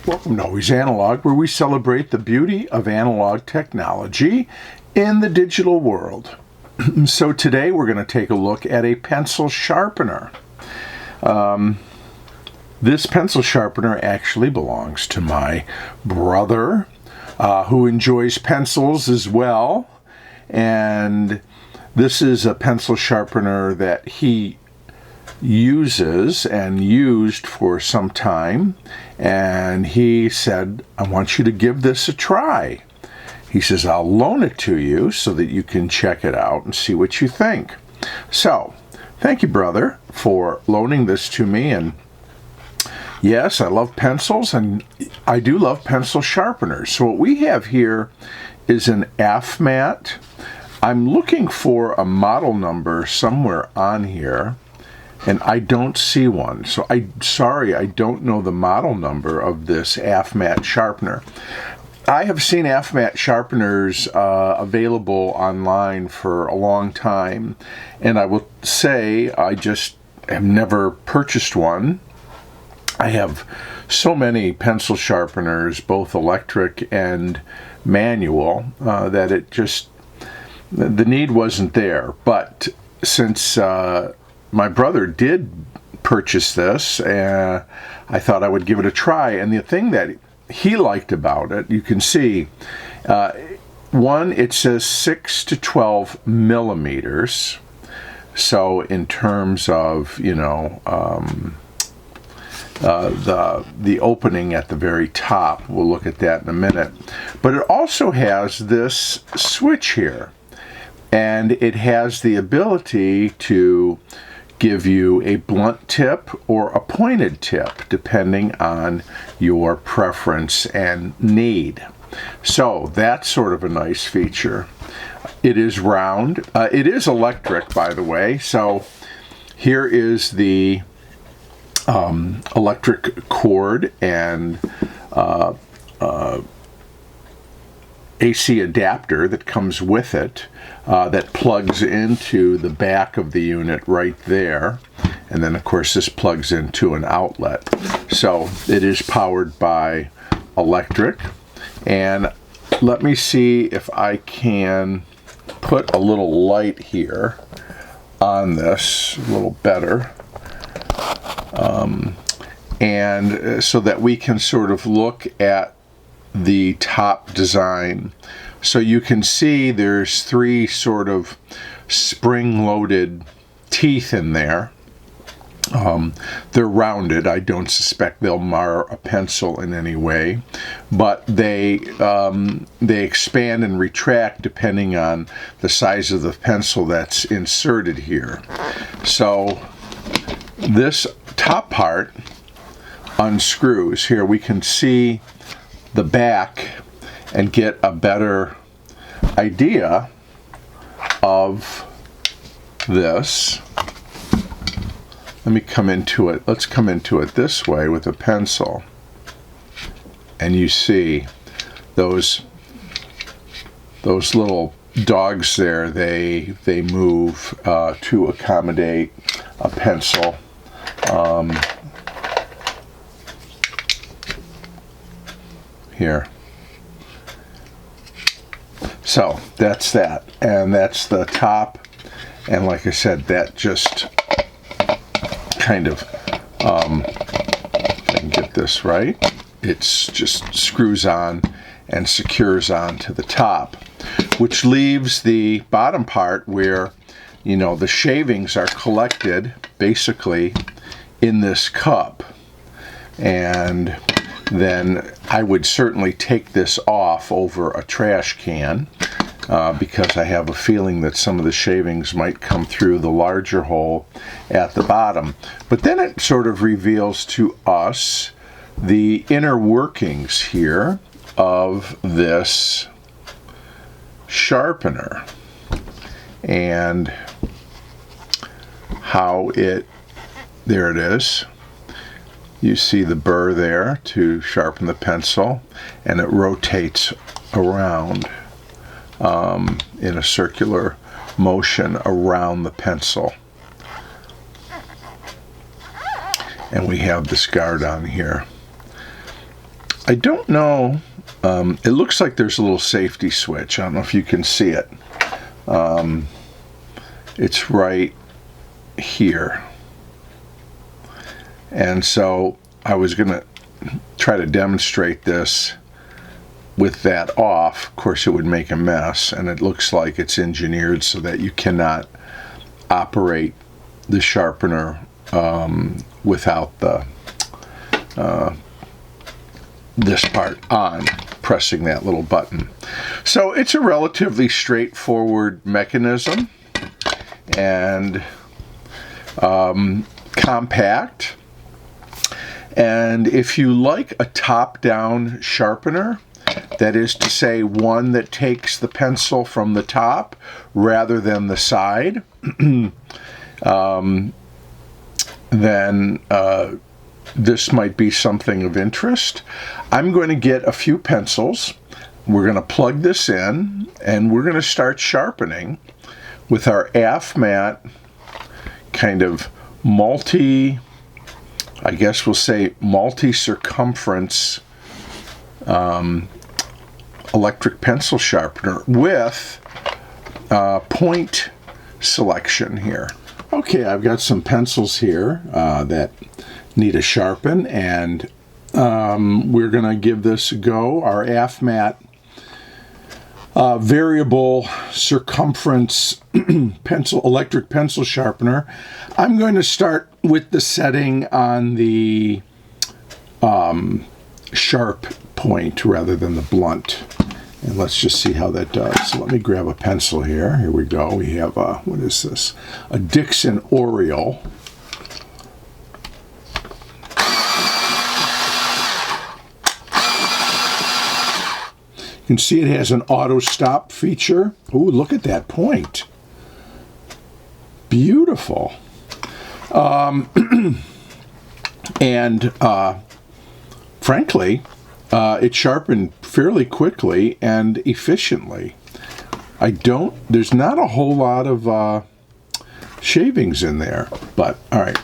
Welcome to Always Analog, where we celebrate the beauty of analog technology in the digital world. So today we're going to take a look at a pencil sharpener. This pencil sharpener actually belongs to my brother, who enjoys pencils as well. And this is a pencil sharpener that he uses and used for some time, and he said, I want you to give this a try. He says, I'll loan it to you so that you can check it out and see what you think. So, thank you, brother, for loaning this to me. And yes, I love pencils, and I do love pencil sharpeners. So what we have here is an AFMAT. I'm looking for a model number somewhere on here, and I don't see one. So sorry, I don't know the model number of this AFMAT sharpener. I have seen AFMAT sharpeners available online for a long time, and I will say I just have never purchased one. I have so many pencil sharpeners, both electric and manual, that it just, the need wasn't there. But since my brother did purchase this, I thought I would give it a try. And the thing that he liked about it, you can see, one, it says 6 to 12 millimeters. So in terms of, you know, the opening at the very top, we'll look at that in a minute. But it also has this switch here, and it has the ability to give you a blunt tip or a pointed tip, depending on your preference and need. So that's sort of a nice feature. It is round. It is electric, by the way. So here is the electric cord and AC adapter that comes with it, that plugs into the back of the unit right there. And then, of course, this plugs into an outlet. So it is powered by electric. And let me see if I can put a little light here on this a little better. And so that we can sort of look at the top design. So you can see there's three sort of spring-loaded teeth in there. They're rounded. I don't suspect they'll mar a pencil in any way, but they expand and retract depending on the size of the pencil that's inserted here. So this top part unscrews. Here we can see the back and get a better idea of this. Let me come into it. Let's come into it this way with a pencil. And you see those little dogs there, they move to accommodate a pencil. Here. So that's that, and that's the top, and like I said, that just kind of, if I can get this right, it's just screws on and secures on to the top, which leaves the bottom part where, you know, the shavings are collected basically in this cup. And then I would certainly take this off over a trash can, because I have a feeling that some of the shavings might come through the larger hole at the bottom. But then it sort of reveals to us the inner workings here of this sharpener and how it, there it is. You see the burr there to sharpen the pencil, and it rotates around in a circular motion around the pencil. And we have this guard on here. I don't know. It looks like there's a little safety switch. I don't know if you can see it. It's right here. And so I was going to try to demonstrate this with that off. Of course, it would make a mess, and it looks like it's engineered so that you cannot operate the sharpener without the this part on, pressing that little button. So it's a relatively straightforward mechanism and compact. And if you like a top-down sharpener, that is to say one that takes the pencil from the top rather than the side, then this might be something of interest. I'm going to get a few pencils. We're going to plug this in, and we're going to start sharpening with our AFMAT kind of I guess we'll say multi-circumference electric pencil sharpener with point selection here. Okay, I've got some pencils here that need a sharpen, and we're going to give this a go. Our AFMAT variable circumference electric pencil sharpener. I'm going to start with the setting on the sharp point rather than the blunt. And let's just see how that does. So let me grab a pencil here. Here we go. We have what is this? A Dixon Oriole. You can see it has an auto stop feature. Ooh, look at that point. Beautiful. And frankly, it sharpened fairly quickly and efficiently. There's not a whole lot of shavings in there, but all right,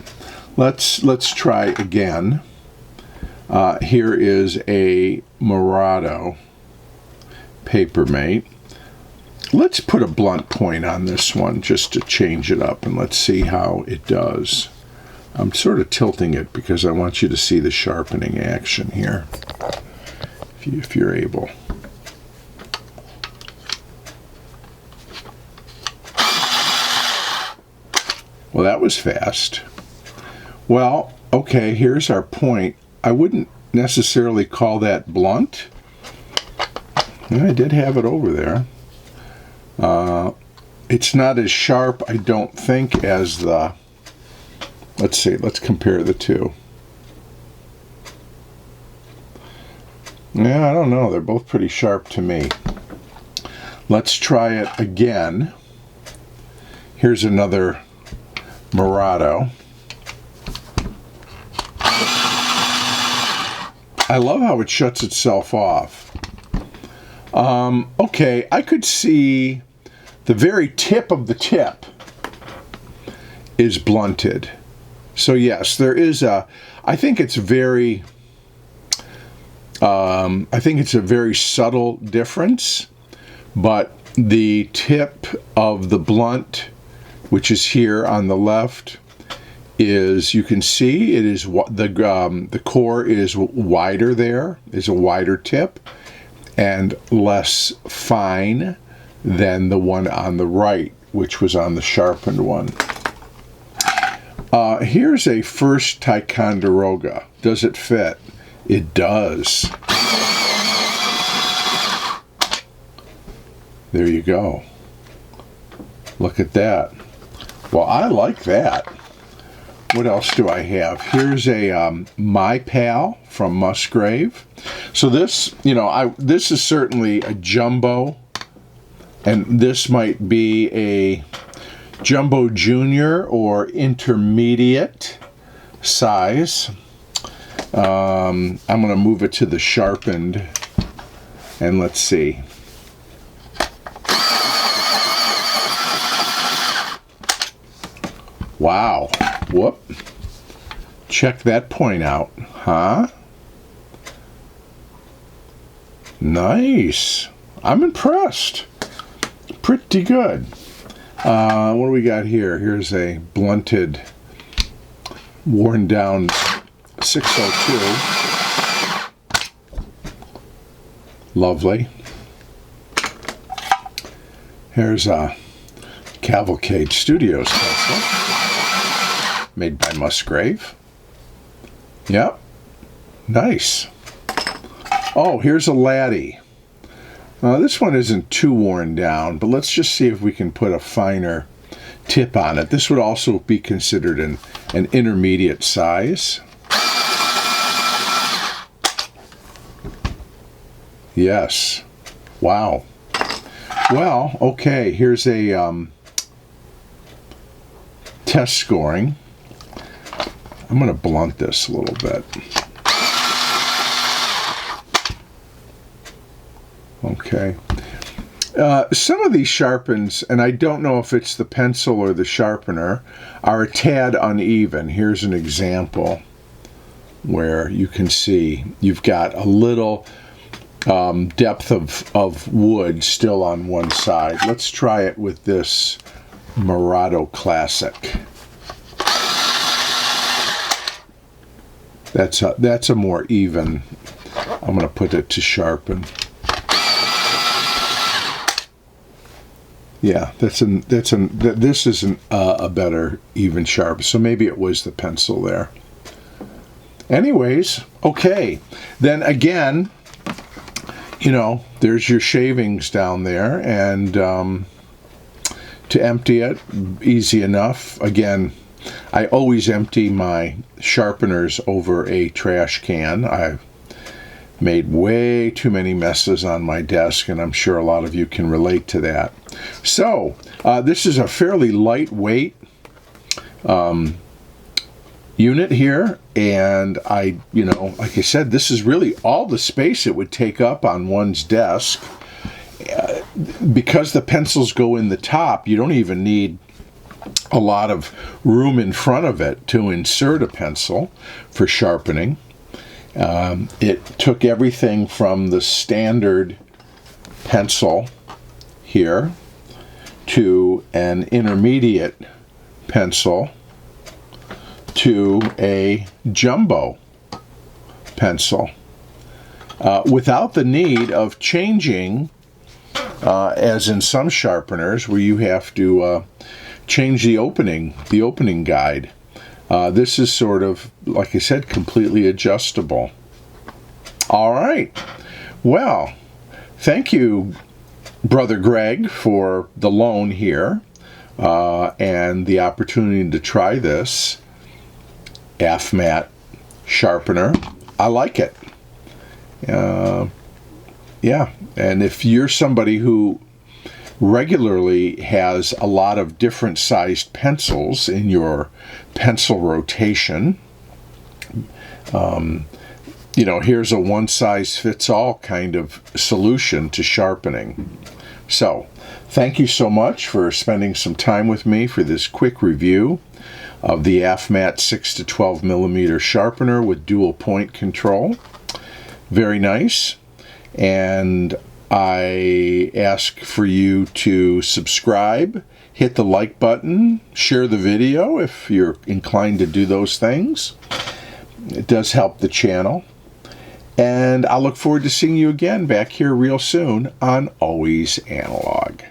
let's try again. Here is a Murado Papermate. Let's put a blunt point on this one just to change it up, and let's see how it does. I'm sort of tilting it because I want you to see the sharpening action here, if you're able. Well, that was fast. Well, okay, here's our point. I wouldn't necessarily call that blunt. I did have it over there. It's not as sharp, I don't think, as the... Let's see, let's compare the two. Yeah, I don't know. They're both pretty sharp to me. Let's try it again. Here's another Murado. I love how it shuts itself off. Okay, I could see the very tip of the tip is blunted. So yes, there is I think it's a very subtle difference, but the tip of the blunt, which is here on the left, is, you can see it is the core is wider. There is a wider tip and less fine than the one on the right, which was on the sharpened one. Here's a First Ticonderoga. Does it fit? It does. There you go. Look at that. Well, I like that. What else do I have? Here's a My Pal from Musgrave. So this, this is certainly a jumbo, and this might be a jumbo junior or intermediate size. I'm going to move it to the sharpened, and let's see. Wow. Whoop. Check that point out, huh? Nice. I'm impressed. Pretty good. What do we got here? Here's a blunted, worn down 602. Lovely. Here's a Cavalcade Studios pencil made by Musgrave. Yep. Nice. Oh, here's a Laddie. This one isn't too worn down, but let's just see if we can put a finer tip on it. This would also be considered an intermediate size. Yes. Wow. Well, okay, here's a test scoring. I'm going to blunt this a little bit. Okay. Some of these sharpens, and I don't know if it's the pencil or the sharpener, are a tad uneven. Here's an example where you can see you've got a little depth of wood still on one side. Let's try it with this Murado Classic. That's a more even. I'm going to put it to sharpen. Yeah, this isn't a better even sharp. So maybe it was the pencil there. Anyways, okay. Then again, you know, there's your shavings down there, and to empty it, easy enough. Again, I always empty my sharpeners over a trash can. I've made way too many messes on my desk, and I'm sure a lot of you can relate to that. So, this is a fairly lightweight unit here, and you know, like I said, this is really all the space it would take up on one's desk. Because the pencils go in the top, you don't even need a lot of room in front of it to insert a pencil for sharpening. It took everything from the standard pencil here to an intermediate pencil to a jumbo pencil without the need of changing, as in some sharpeners where you have to change the opening guide. This is sort of, like I said, completely adjustable. All right. Well, thank you, Brother Greg, for the loan here and the opportunity to try this AFMAT sharpener. I like it. Yeah, and if you're somebody who regularly has a lot of different sized pencils in your pencil rotation, you know, here's a one-size-fits-all kind of solution to sharpening. So, thank you so much for spending some time with me for this quick review of the AFMAT 6 to 12 millimeter sharpener with dual point control. Very nice. And I ask for you to subscribe, hit the like button, share the video if you're inclined to do those things. It does help the channel. And I look forward to seeing you again back here real soon on Always Analog.